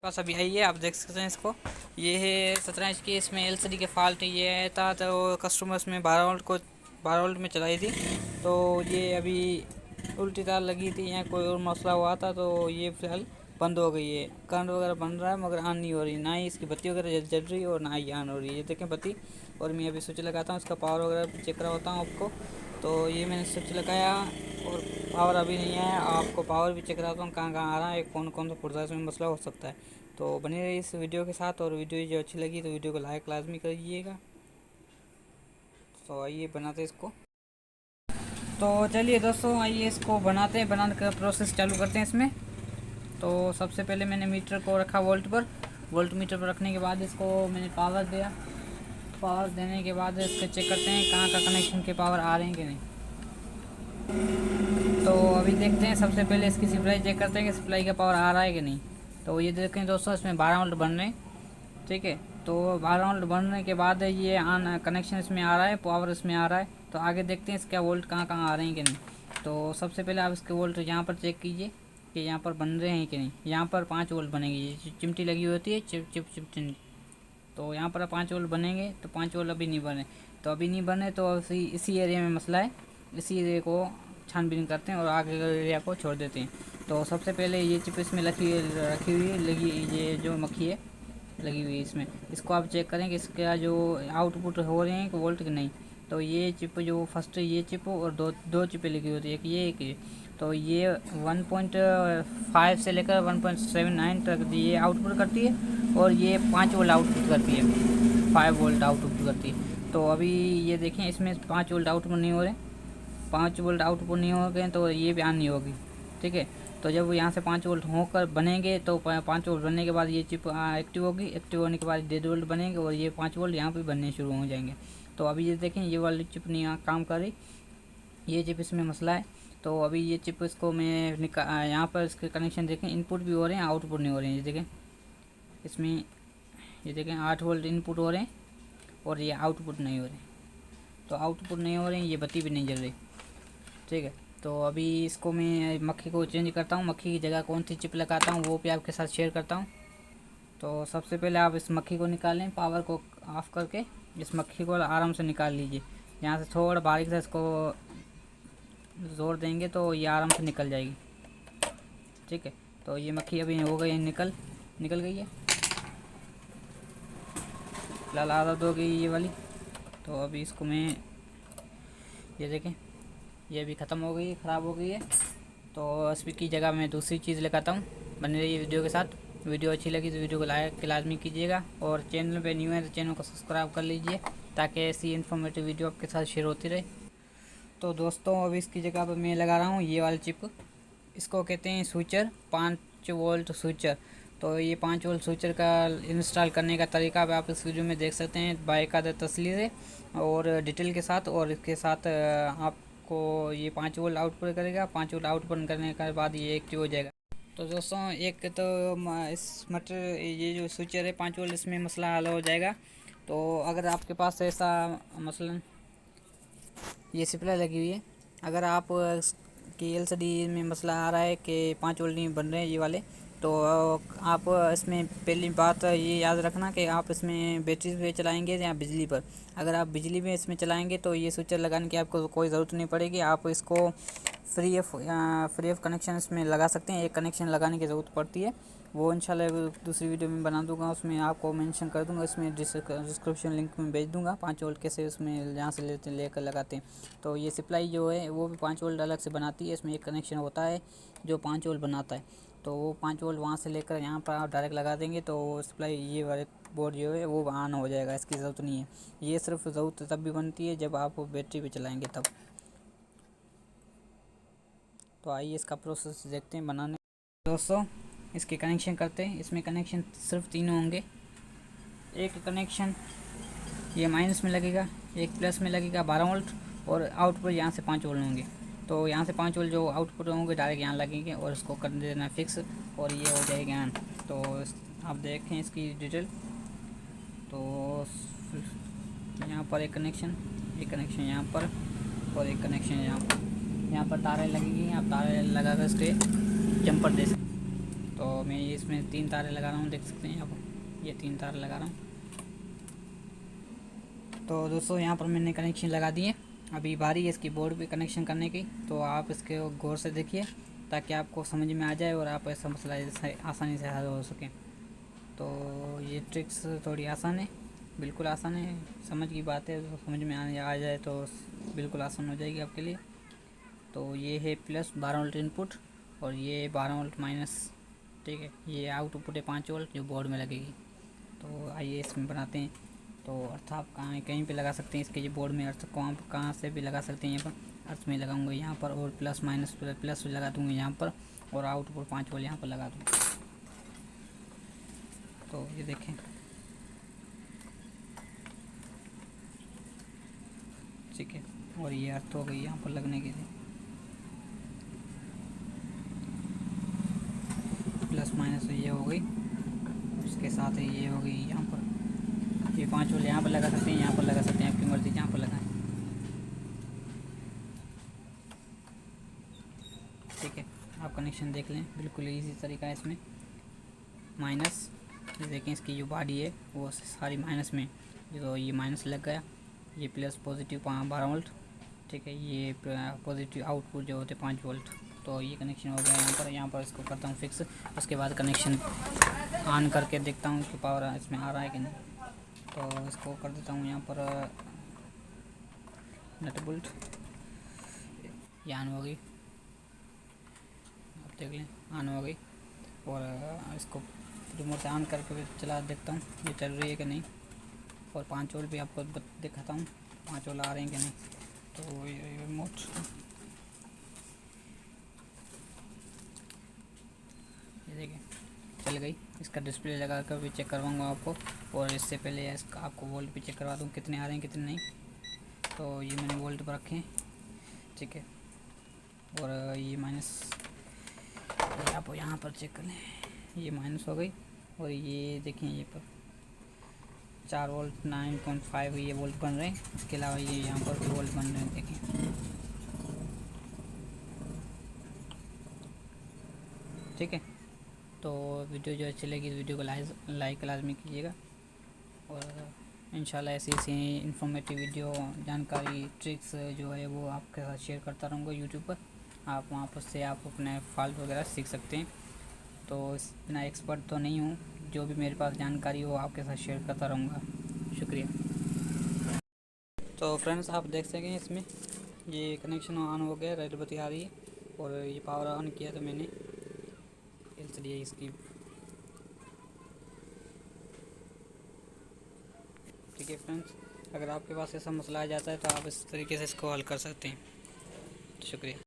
पास अभी आई है, आप देख सकते हैं इसको। ये है 17 इंच की, इसमें एलसीडी के फॉल्ट ये था, तो कस्टमर्स में 12 वोल्ट में चलाई थी, तो ये अभी उल्टी तार लगी थी या कोई और मसला हुआ था, तो ये फिलहाल बंद हो गई है। करंट वगैरह बन रहा है मगर ऑन नहीं हो रही, ना ही इसकी बत्ती वगैरह जल रही है और ना ही ऑन हो रही है। ये देखें बत्ती, और मैं अभी स्विच लगाता हूँ, इसका पावर वगैरह चेक करवाता हूँ आपको। तो ये मैंने स्विच लगाया और पावर अभी नहीं आया। आपको पावर भी चेक कराता हूँ कहाँ कहाँ आ रहा है, कौन कौन सा पुर्जा इसमें मसला हो सकता है। तो बने रहिए इस वीडियो के साथ, और वीडियो जो अच्छी लगी तो वीडियो को लाइक लाजमी करिएगा। तो आइए बनाते हैं इसको। तो चलिए दोस्तों, आइए इसको बनाते हैं, बनाने का प्रोसेस चालू करते हैं इसमें। तो सबसे पहले मैंने मीटर को रखा वोल्ट पर। वोल्ट मीटर पर रखने के बाद इसको मैंने पावर दिया। पावर देने के बाद इसको चेक करते हैं कहाँ का कनेक्शन के पावर आ रहे हैं कि नहीं। तो अभी देखते हैं, सबसे पहले इसकी सप्लाई चेक करते हैं कि सप्लाई का पावर आ रहा है कि नहीं। तो ये देखें दोस्तों, इसमें 12 वोल्ट बन रहे हैं, ठीक है। तो 12 वोल्ट बनने के बाद ये ऑन कनेक्शन इसमें आ रहा है, पावर इसमें आ रहा है। तो आगे देखते हैं इसका वोल्ट कहाँ कहाँ आ रहे हैं कि नहीं। तो सबसे पहले आप इसके वोल्ट यहाँ पर चेक कीजिए कि यहाँ पर बन रहे हैं कि नहीं। यहाँ पर 5 वोल्ट बनेगी, ये चिमटी लगी होती है, चिमटी। तो यहाँ पर 5 वोल्ट बनेंगे, तो 5 वोल्ट अभी नहीं बने। तो अभी नहीं बने तो इसी एरिया में मसला है, इसी एरिया को छानबीन करते हैं और आगे के एरिया को छोड़ देते हैं। तो सबसे पहले ये चिप इसमें रखी हुई लगी, ये जो मक्खी है लगी हुई है इसमें, इसको आप चेक करें कि इसका जो आउटपुट हो रहे हैं कि वोल्ट कि नहीं। तो ये चिप जो फर्स्ट ये चिप और दो चिपें लगी होती है, एक ये एक ये। तो ये 1.5 से लेकर 1.79 तक ये आउटपुट करती है, और ये 5 वोल्ट आउटपुट करती है, 5 वोल्ट आउटपुट करती है। तो अभी ये देखें, इसमें 5 वोल्ट आउटपुट नहीं हो रहे, 5 वोल्ट आउटपुट नहीं हो गए, तो ये भी ऑन नहीं होगी, ठीक है। तो जब यहाँ से 5 वोल्ट होकर बनेंगे, तो 5 वोल्ट बनने के बाद ये चिप एक्टिव होगी, एक्टिव होने के बाद 1.5 वोल्ट बनेंगे और ये 5 वोल्ट यहाँ पे बनने शुरू हो जाएंगे। तो अभी ये देखें, ये वाली चिप नहीं काम कर रही, ये चिप इसमें मसला है। तो अभी ये चिप इसको मैं यहाँ पर इसके कनेक्शन देखें, इनपुट भी हो रहे हैं, आउटपुट नहीं हो रहे हैं। ये देखें इसमें, ये देखें 8 वोल्ट इनपुट हो रहे हैं और ये आउटपुट नहीं हो रहे। तो आउटपुट नहीं हो रहे हैं, ये बत्ती भी नहीं जल रही, ठीक है। तो अभी इसको मैं मक्खी को चेंज करता हूँ, मक्खी की जगह कौन सी चिप लगाता हूँ वो भी आपके साथ शेयर करता हूँ। तो सबसे पहले आप इस मक्खी को निकालें, पावर को ऑफ करके इस मक्खी को आराम से निकाल लीजिए। यहाँ से थोड़ा बारीक से इसको जोर देंगे तो ये आराम से निकल जाएगी, ठीक है। तो ये मक्खी अभी हो गई, निकल गई है, फिलहाल आदत हो गई ये वाली। तो अभी इसको मैं, ये देखें ये भी ख़त्म हो गई है, ख़राब हो गई है। तो इसकी जगह मैं दूसरी चीज़ लगाता हूँ। बने रहिए वीडियो के साथ। वीडियो अच्छी लगी तो वीडियो को लाइक लाजमी कीजिएगा, और चैनल पे न्यू है तो चैनल को सब्सक्राइब कर लीजिए, ताकि ऐसी इन्फॉर्मेटिव वीडियो आपके साथ शेयर होती रहे। तो दोस्तों, अभी इसकी जगह पर मैं लगा रहा हूँ ये वाली चिप, इसको कहते हैं स्विचर, 5 वोल्ट स्विचर। तो ये 5 वोल्ट स्विचर का इंस्टॉल करने का तरीका आप इस वीडियो में देख सकते हैं बाकायदा तसल्ली से और डिटेल के साथ। और इसके साथ आपको ये 5 वोल्ट आउटपुट करेगा, 5 वोल्ट आउटपुट करने के बाद ये एक्टिव हो जाएगा। तो दोस्तों, एक तो इस ये जो स्विचर है 5 वोल्ट, इसमें मसला हल हो जाएगा। तो अगर आपके पास ऐसा मसलन ये सप्लाई लगी हुई है, अगर आप कि एलसीडी में मसला आ रहा है कि 5 वोल्ट नहीं बन रहे हैं ये वाले, तो आप इसमें पहली बात ये याद रखना कि आप इसमें बैटरी पे चलाएंगे या बिजली पर। अगर आप बिजली में इसमें चलाएंगे तो ये स्विचर लगाने की आपको कोई ज़रूरत नहीं पड़ेगी, आप इसको फ्री ऑफ कनेक्शन इसमें लगा सकते हैं। एक कनेक्शन लगाने की ज़रूरत पड़ती है, वो इंशाल्लाह दूसरी वीडियो में बना दूंगा, उसमें आपको मेंशन कर दूंगा, इसमें डिस्क्रिप्शन लिंक में भेज दूंगा 5 वोल्ट कैसे उसमें जहाँ से लेकर लगाते हैं। तो ये सप्लाई जो है वो भी 5 वोल्ट अलग से बनाती है, इसमें एक कनेक्शन होता है जो 5 वोल्ट बनाता है। तो वो 5 वोल्ट वहाँ से लेकर यहाँ पर आप डायरेक्ट लगा देंगे तो सप्लाई ये वाले बोर्ड जो है वो ऑन हो जाएगा, इसकी ज़रूरत नहीं है। ये सिर्फ ज़रूरत तब भी बनती है जब आप बैटरी पे चलाएँगे तब। तो आइए इसका प्रोसेस देखते हैं बनाने। दोस्तों, इसके कनेक्शन करते हैं। इसमें कनेक्शन सिर्फ 3 होंगे। एक कनेक्शन ये माइनस में लगेगा, एक प्लस में लगेगा 12 वोल्ट, और आउटपुट यहाँ से 5 वोल्ट होंगे। तो यहाँ से 5 वोल्ट जो आउटपुट होंगे डायरेक्ट यहाँ लगेंगे और इसको कर देना फिक्स, और ये हो जाएगा ऑन। तो आप देखें इसकी डिटेल। तो यहाँ पर एक कनेक्शन यहाँ पर, और एक कनेक्शन यहाँ पर। यहाँ पर तारें लगेंगी, आप तारें लगा कर इसके जंपर दे सकते। तो मैं ये इसमें 3 तारे लगा रहा हूँ, देख सकते हैं आप, ये 3 तार लगा रहा हूँ। तो दोस्तों यहाँ पर मैंने कनेक्शन लगा दिए। अभी बारी है इसकी बोर्ड पे कनेक्शन करने की, तो आप इसके गौर से देखिए ताकि आपको समझ में आ जाए और आप ऐसा मसला आसानी से हल हो सके। तो ये ट्रिक्स थोड़ी आसान है, बिल्कुल आसान है, समझ की बात है, तो समझ में आ जाए तो बिल्कुल आसान हो जाएगी आपके लिए। तो ये है प्लस 12 वोल्ट इनपुट और ये 12 वोल्ट माइनस, ठीक है। ये आउटपुट है 5 वोल्ट जो बोर्ड में लगेगी। तो आइए इसमें बनाते हैं। तो अर्थ आप कहीं पे लगा सकते हैं इसके, ये बोर्ड में अर्थ को आप कहाँ से भी लगा सकते हैं। यहाँ पर अर्थ में लगाऊंगा यहाँ पर, और प्लस माइनस प्लस लगा दूँगा यहाँ पर, और आउटपुट 5 वोल्ट यहाँ पर लगा दूँगा। तो ये देखें, ठीक है। और ये अर्थ हो गई यहाँ पर लगने के लिए, प्लस माइनस ये हो गई, उसके साथ ये हो गई यहाँ पर। ये 5 वोल्ट यहाँ पर लगा सकते हैं, यहाँ पर लगा सकते हैं, आपकी मर्जी यहाँ पर लगाएं, ठीक है। आप कनेक्शन देख लें, बिल्कुल इजी तरीका है इसमें। माइनस देखें, इसकी जो बॉडी है वो सारी माइनस में, जो ये माइनस लग गया, ये प्लस पॉजिटिव 12 वोल्ट, ठीक है। ये पॉजिटिव आउटपुट जो होते 5 वोल्ट। तो ये कनेक्शन हो गया यहाँ पर इसको करता हूँ फिक्स। उसके बाद कनेक्शन ऑन करके देखता हूँ कि पावर इसमें आ रहा है कि नहीं। तो इसको कर देता हूँ यहाँ पर नट बोल्ट, ये ऑन हो गई, आप देख लें ऑन हो गई। और इसको रिमोट से ऑन करके भी चला देखता हूँ ये चल रही है कि नहीं। और 5 वोल्ट भी आपको दिखाता हूँ 5 वोल्ट आ रहे हैं कि नहीं। तो ये रिमोट, ये देखिए चल गई। इसका डिस्प्ले लगा कर भी चेक करवाऊँगा आपको, और इससे पहले इसका आपको वोल्ट भी चेक करवा दूँ कितने आ रहे हैं कितने नहीं। तो ये मैंने वोल्ट पर रखे हैं, ठीक है। और ये माइनस, ये आप यहाँ पर चेक कर लें, ये माइनस हो गई। और ये देखें ये पर 4 वोल्ट 9.5 ये वोल्ट बन रहे हैं। इसके अलावा ये यहाँ पर भी वोल्ट बन रहे हैं, देखें, ठीक है। तो वीडियो जो अच्छी लगी तो वीडियो को लाइक लाजमी कीजिएगा, और इंशाल्लाह ऐसी इन्फॉर्मेटिव वीडियो, जानकारी, ट्रिक्स जो है वो आपके साथ शेयर करता रहूँगा यूट्यूब पर। आप वहाँ पर से आप अपने फॉल्ट वगैरह सीख सकते हैं। तो इतना एक्सपर्ट तो नहीं हूँ, जो भी मेरे पास जानकारी हो आपके साथ शेयर करता रहूँगा। शुक्रिया। तो फ्रेंड्स आप देख सकें इसमें ये कनेक्शन ऑन हो गया, रेड बत्ती आ रही है, और ये पावर ऑन किया तो मैंने, इसलिए इसकी, ठीक है फ्रेंड्स। अगर आपके पास ऐसा मसला आ जाता है तो आप इस तरीके से इसको हल कर सकते हैं। शुक्रिया।